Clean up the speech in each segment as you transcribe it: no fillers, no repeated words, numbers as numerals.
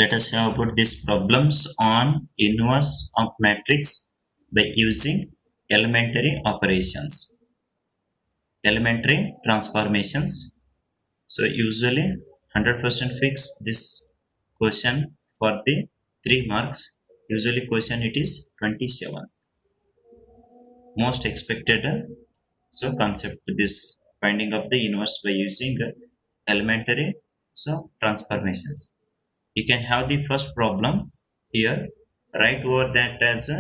let us have about these problems on inverse of matrix by using elementary operations, elementary transformations. So usually 100% fix this question for the 3 marks. Usually question it is 27. Most expected so concept this finding of the inverse by using elementary so transformations. You can have the first problem here. Write over that as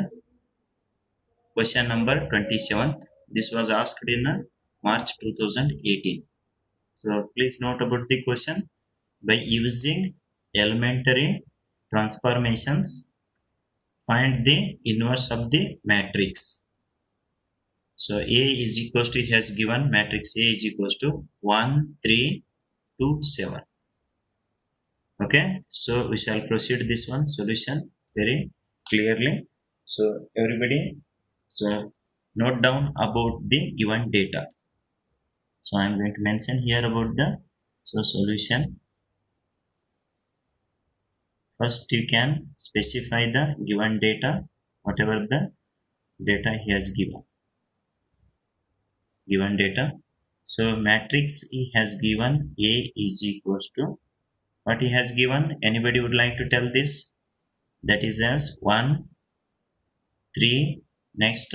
question number 27th. This was asked in March 2018. So please note about the question. By using elementary transformations, find the inverse of the matrix. So A is equals to, has given matrix A is equals to 1, 3, 2, 7. Okay, so we shall proceed this one solution very clearly. So everybody, so note down about the given data. So I am going to mention here about the solution. First you can specify the given data, whatever the data he has given data. So matrix he has given A is equals to what he has given. Anybody would like to tell this? That is as 1, 3, next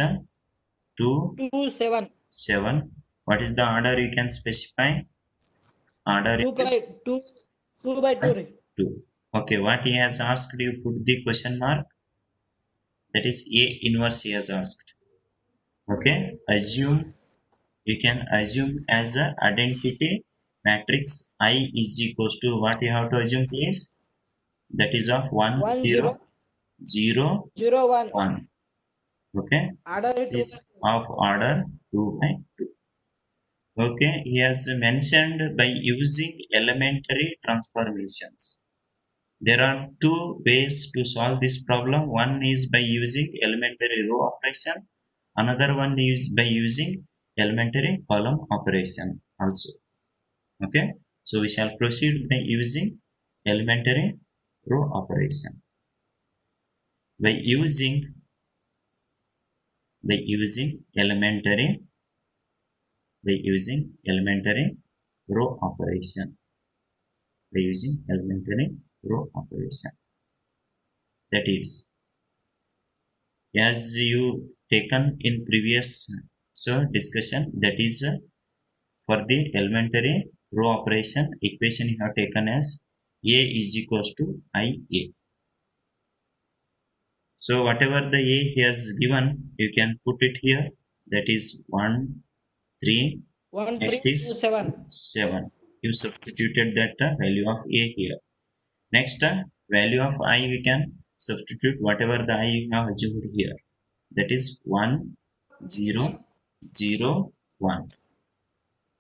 2, 7. 7. What is the order you can specify? Order 2 by 2. 2 by 2. 2. Okay, what he has asked, you put the question mark. That is A inverse he has asked. Okay, assume, you can assume as a identity matrix I is equals to what you have to assume please? That is of 1, 0, 0, 0, 1. 1. Okay, Order this is 2. of order 2 by 2. Okay, he has mentioned by using elementary transformations. There are 2 ways to solve this problem. One is by using elementary row operation. Another one is by using elementary column operation also. Okay, so we shall proceed by using elementary row operation. By using elementary row operation. By using elementary row operation. That is, as you taken in previous discussion, that is for the elementary row operation equation you have taken as A is equals to IA. So whatever the A he has given, you can put it here. That is 1, 3, 1, next 3, is 7. 7. You substituted that value of A here. Next value of I we can substitute whatever the I you have assumed here. That is 1, 0, 0, 1.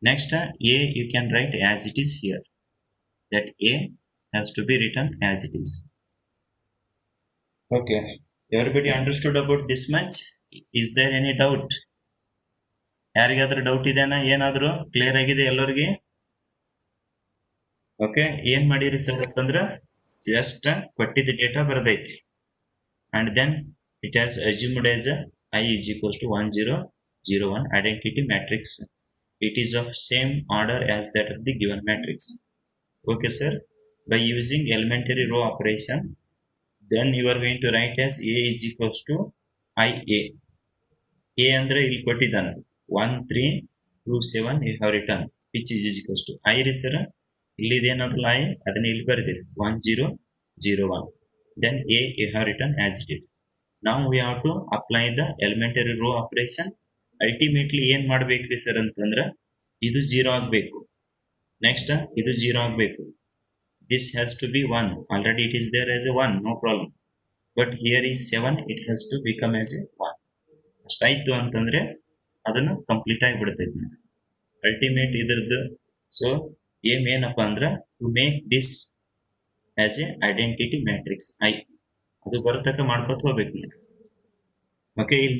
Next A you can write as it is here. That A has to be written as it is. Okay, everybody understood about this much? Is there any doubt? ಯಾರಿಗಾದ್ರೂ doubt ಇದೆನಾ? ಏನಾದರೂ clear ಆಗಿದೆ ಎಲ್ಲರಿಗೆ? Okay, ಏನ್ ಮಾಡಿರಿ sir ಅಂತಂದ್ರೆ just ಕೊಟ್ಟಿದ್ದ data ಬರೆದೈತಿ and then it has assumed as I is equals to 1, 0, 0, 1 identity matrix. It is of same order as that of the given matrix. Okay sir, by using elementary row operation, then you are going to write as A is equals to IA. A andre ಇಲ್ಲಿ ಕೊಟ್ಟಿದ್ದಾನೆ 1, 3, 2, 7 you have written, which is equals to I ರೀ sir. ಇಲ್ಲಿ ಇದೇನಾದ್ರೂ I ಅದನ್ನ ಇಲ್ಲಿ ಬರೆದಿರಿ 1, 0, 0, 1. Then A you have written as it is. Now we have to apply the elementary row operation. Ultimately ಏನ್ ಮಾಡ್ಬೇಕ್ರಿ sir ಅಂತಂದ್ರೆ ಇದು 0 ಆಗಬೇಕು. Next ಇದು 0 ಆಗಬೇಕು. This has to be 1. Already it is there as a 1, no problem. But here is 7, it has to become as a 1. ಅಷ್ಟಾಯ್ತು ಅಂತಂದ್ರೆ ಅದನ್ನು complete ಆಗಿ ಬಿಡ್ತೈತಿ. ಅಲ್ಟಿಮೇಟ್ ಇದ್ರದ್ದು ಸೊ ಏಮ್ ಏನಪ್ಪ ಅಂದ್ರೆ to make this as a identity matrix I, ಅದು ಬರತಕ್ಕ ಮಾಡ್ಕೊತ ಹೋಗ್ಬೇಕು. ಓಕೆ, ಇಲ್ಲಿ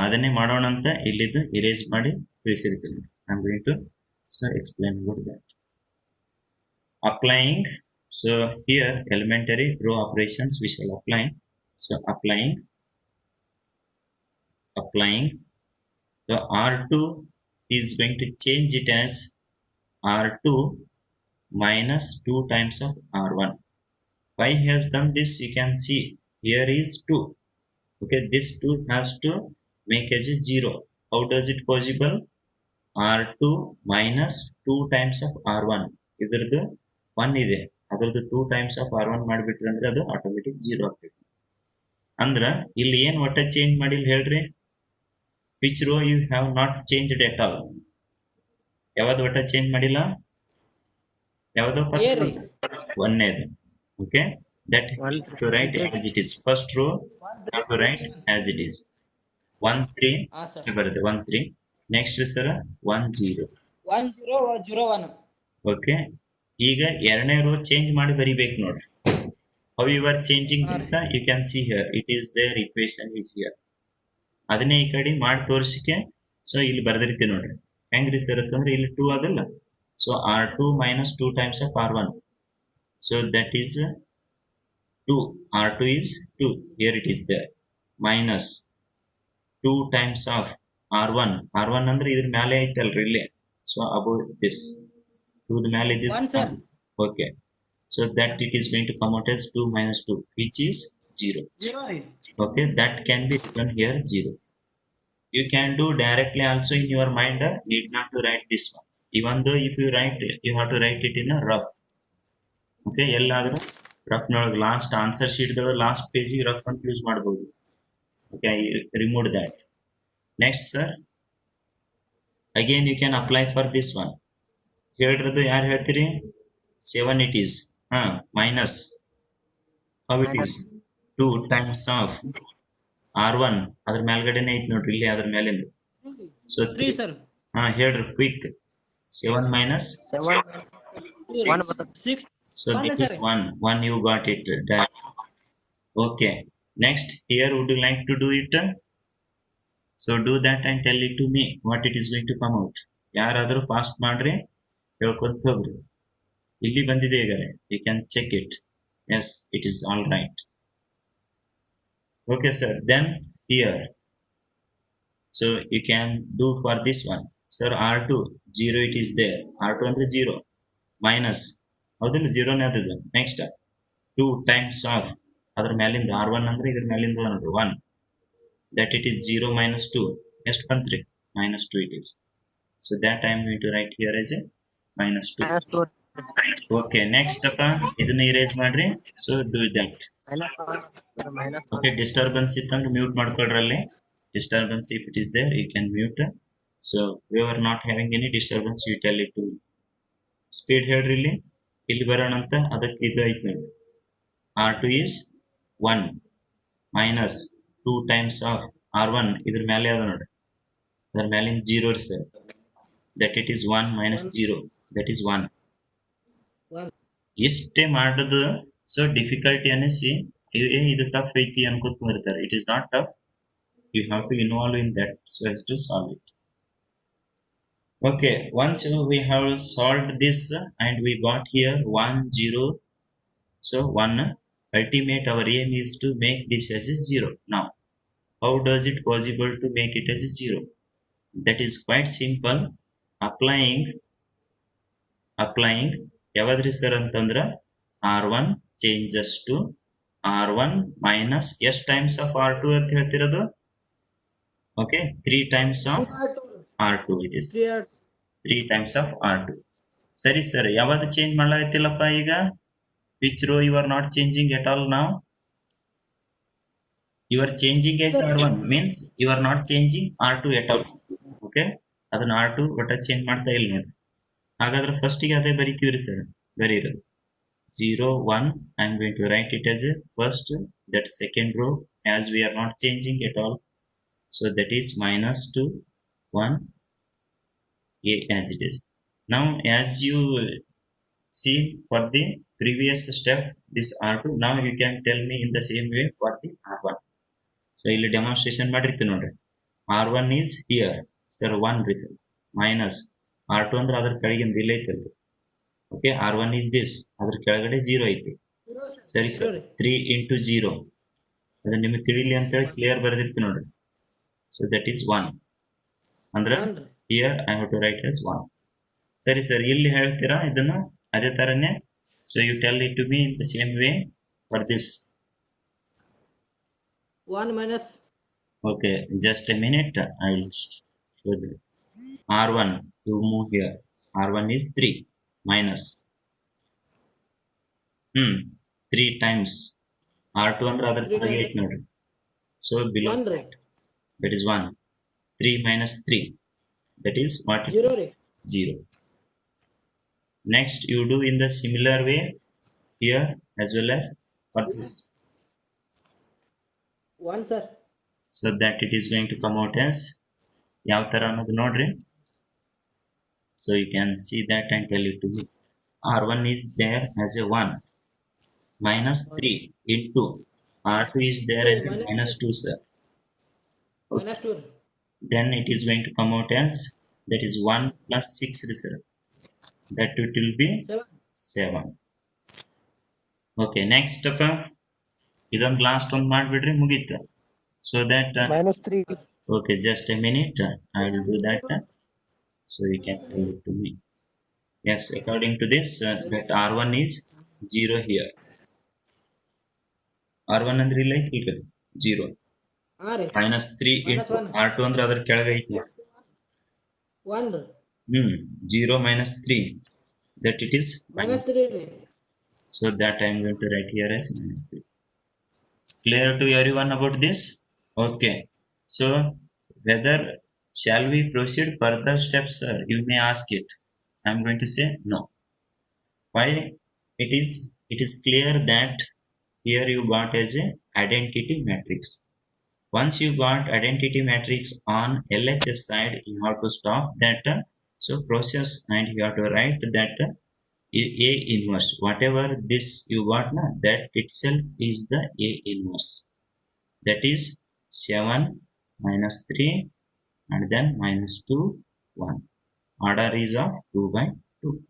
ಅದನ್ನೇ ಮಾಡೋಣ ಅಂತ ಇಲ್ಲಿದ್ದು ಇರೇಸ್ ಮಾಡಿ ತಿಳಿಸಿರ್ತೀನಿ. I am going to So explain about that. Applying. So here elementary row operations we shall apply. So applying. The R2 is going to change it as R2 minus 2 times of R1. Why he has done this? You can see here is 2. Okay, this 2 has to make as a 0. How does it possible? R2 minus 2 times of R1. ಇದ್ರದ್ದು 1 ಇದೆ, ಅದ್ರದ್ದು 2 times of R1 ಮಾಡಿಬಿಟ್ರೆ ಅಂದ್ರೆ ಅದು automatic 0 ಆಗ್ತೈತಿ. ಅಂದ್ರ ಇಲ್ಲಿ ಏನ್ ಒಟ್ಟ ಚೇಂಜ್ ಮಾಡಿಲ್ಲ ಹೇಳ್ರಿ? Which row you have not changed at all? ಯಾವ್ದು ಒಟ್ಟ ಚೇಂಜ್ ಮಾಡಿಲ್ಲ? ಯಾವ್ದು? A ರೀ. ಒಂದೇದು. Okay, that to write as it is. First row have to write as it is. 1 3 ಹಾ ಸರ್. ಬರುತ್ತೆ 1 3. Next sir 1 0. 1 0 0 1. ಓಕೆ, ಈಗ ಎರಡನೇ ರೋ ಚೇಂಜ್ ಮಾಡಿ ಬರಿಬೇಕು ನೋಡ್ರಿ. How you are changing data you can see here. It is their equation is here. ಅದನ್ನೇ ಈ ಕಡೆ ಮಾಡಿ ತೋರಿಸಿಕೆ ಸೊ ಇಲ್ಲಿ ಬರ್ದಿರ್ತೀವಿ ನೋಡ್ರಿ. ಹೆಂಗ್ರಿ ಸರ್ ಅಂತಂದ್ರೆ ಇಲ್ಲಿ 2 ಅದಲ್ಲ, so R2 minus 2 times of R1. So that is 2. R2 is 2. Here it is there. Minus 2 times of R1. R1 ಅಂದ್ರೆ ಇದ್ರ ಮೇಲೆ ಐತಲ್ರಿ ಇಲ್ಲಿ. So above this. 2 ದ ಮೇಲೆ ಇದೆ. 1 sir. Okay. So that it is going to come out as 2 minus 2, which is 0. 0 ರೀ. Okay, that can be written here 0. You can do directly also in your mind. Need not to write this one. Even though if you write, you have to write it in a rough. Okay, ಎಲ್ಲಾದರೂ rough ನೊಳಗೆ last answer ಶೀಟ್ಗಳು last ಪೇಜಿಗೆ rough ಅಂತ use ಮಾಡಬಹುದು. Okay, remove that. Next sir, again you can apply for this one. ಹೇಳಿರೋದು ಯಾರು ಹೇಳ್ತೀರಿ? 7 it is. Minus. How it is? 2 times of R1. ಅದ್ರ ಮೇಲ್ಗಡೆನೆ ಐತಿ ನೋಡ್ರಿ, ಇಲ್ಲಿ ಅದ್ರ ಮೇಲೆ. So 3 sir. ಹೇಳ್ರಿ quick. 7 minus 6. So this is 1. 1 you got it. Okay. Next, here would you like to do it? So do that and tell it to me what it is going to come out. ಯಾರಾದರೂ fast ಮಾಡ್ರಿ, ಹೇಳ್ಕೊಂತ ಹೋಗ್ರಿ. ಇಲ್ಲಿ ಬಂದಿದೆ ಈಗ, you can check it. Yes, it is all right. Okay sir, then here, so you can do for this one. Sir, R2 0 it is there. R2 ಅಂದ್ರೆ 0 minus ಹೌದಿಲ್ಲ, 0ನೇ ಅದದು. Next 2 times of ಅದ್ರ ಮೇಲಿಂದ R1 ಅಂದ್ರೆ ಇದ್ರ ಮೇಲಿಂದ ನೋಡ್ರಿ 1, that it is 0 minus 2. ಎಷ್ಟು ಬಂತ್ರಿ? minus 2 it is. So that I am going to write here as a minus 2. Okay, next ಅಪ್ಪ ಇದನ್ನ ಇರೇಸ್ ಮಾಡ್ರಿ. So do that. Okay, disturbance ಇತ್ತಂದ್ರೆ ಮ್ಯೂಟ್ ಮಾಡ್ಕೊಳ್ರಿ. ಅಲ್ಲಿ disturbance if it is there you can mute. So we are not having any disturbance, you tell it too. Speed ಹೇಳ್ರಿ. ಇಲ್ಲಿ ಬರೋಣ ಅಂತ, ಅದಕ್ಕೆ ಇದು ಐತಿ ನೋಡಿ. R2 is 1 minus 2 times of R1. ಇದ್ರ ಮೇಲೆ ಅದ ನೋಡಿ, ಅದ್ರ ಮೇಲಿಂದ 0 ರೀ sir. That it is 1 minus 0, that is 1. ಇಷ್ಟೇ ಮಾಡೋದು. ಸೊ ಡಿಫಿಕಲ್ಟಿ ಅನ್ನಿಸಿ ಇದು ಟಫ್ ಐತಿ ಅನ್ಕೋತ ಬರ್ತಾರೆ. It is not tough. You have to involve in that so as to solve it. Okay, once we have solved this and we got here 1 0. So 1, ultimate our aim is to make this as a 0. Now how does it possible to make it as a 0? That is quite simple. Applying ಯಾವದ್ರಿ sir ಅಂತಂದ್ರ R1 changes to R1 minus s times of R2 ಅಂತ ಹೇಳ್ತಿರೋದು. Okay, 3 times of R2 it is. 3 times of R2. ಸರಿ sir, ಯಾವ್ದು change ಮಾಡಲಾಗತ್ತಿಲ್ಲಪ್ಪ ಈಗ? which row you are not changing at all now? You are changing as R1 means you are not changing R2 at all. Okay, ಅದನ್ನ R2 ಒಟ್ಟ change ಮಾಡ್ತಾ ಇಲ್ಲ ನೋಡಿ. ಹಾಗಾದ್ರೆ ಫಸ್ಟಿಗೆ ಅದೇ ಬರಿತೀವ್ರಿ sir. ಬರೀರೋದು 0 1. I am going to write it as a first, that second row as we are not changing at all. So that is minus 2 1 a as it is. Now as you see for the previous step this R2, now you can tell me in the same way for the R1. So ಇಲ್ಲಿ demonstration ಮಾಡಿರ್ತೀನಿ ನೋಡ್ರಿ. R1 is here sir 1 result minus R2 ಅಂದ್ರೆ ಅದ್ರ ಕೆಳಗಿಂದ ಇಲ್ಲ ಐತಲ್ರಿ. Okay, R1 is this, ಅದ್ರ ಕೆಳಗಡೆ 0 ಐತಿ. ಸರಿ ಸರ್, 3 into 0 ಅದು ನಿಮಗೆ ತಿಳಿಲಿ ಅಂತೇಳಿ ಕ್ಲಿಯರ್ ಬರೆದಿರ್ತೀನಿ ನೋಡ್ರಿ. ಸೊ ದಟ್ ಈಸ್ 1 ಅಂದ್ರೆ here I have to write as 1. ಸರಿ ಸರ್, ಇಲ್ಲಿ ಹೇಳ್ತೀರಾ ಇದನ್ನ ಅದೇ ತರನೇ. So you tell it to be in the same way for this. 1 minus Okay, just a minute. I'll show you. R1, you move here. R1 is 3 minus 3 times R2 under other 8 note. So below 1 right. that is 1. 3 minus 3, that is what? 0 right. 0. Next you do in the similar way here as well as for this. 1 sir. So that it is going to come out as ಯಾವ ತರ ಅನ್ನೋದು ನೋಡ್ರಿ. So you can see that and tell it to me. R1 is there as a 1 minus 3 into R2 is there as a minus 2 sir. Minus 2. Then it is going to come out as that is 1 plus 6 result. That it will be 7. Okay, next ಇದೊಂದು last ಒಂದು ಮಾಡಿಬಿಡ್ರಿ, ಮುಗೀತು. So that minus 3. okay, just a minute, I will do that. So you can tell it to me. Yes, according to this that R1 is 0 here. R1 ಅಂದ್ರೆ ಇಲ್ಲ ಐತಿ 0 right. minus 3 Minus into 1. R2 ಅಂದ್ರೆ ಅದರ ಕೆಳಗೆ ಐತಿ 1 0 minus 3, that it is minus 3 right. so that I am going to write here as minus 3. Clear to everyone about this? Okay, so whether shall we proceed further steps, sir? You may ask it. I am going to say no. Why? It is clear that here you got as a identity matrix. Once you got identity matrix on LHS side, you have to stop that. So process and you have to write that A inverse. Whatever this you got now, that itself is the A inverse. That is 7 minus 3 and then minus 2 1. Order is of 2 by 2.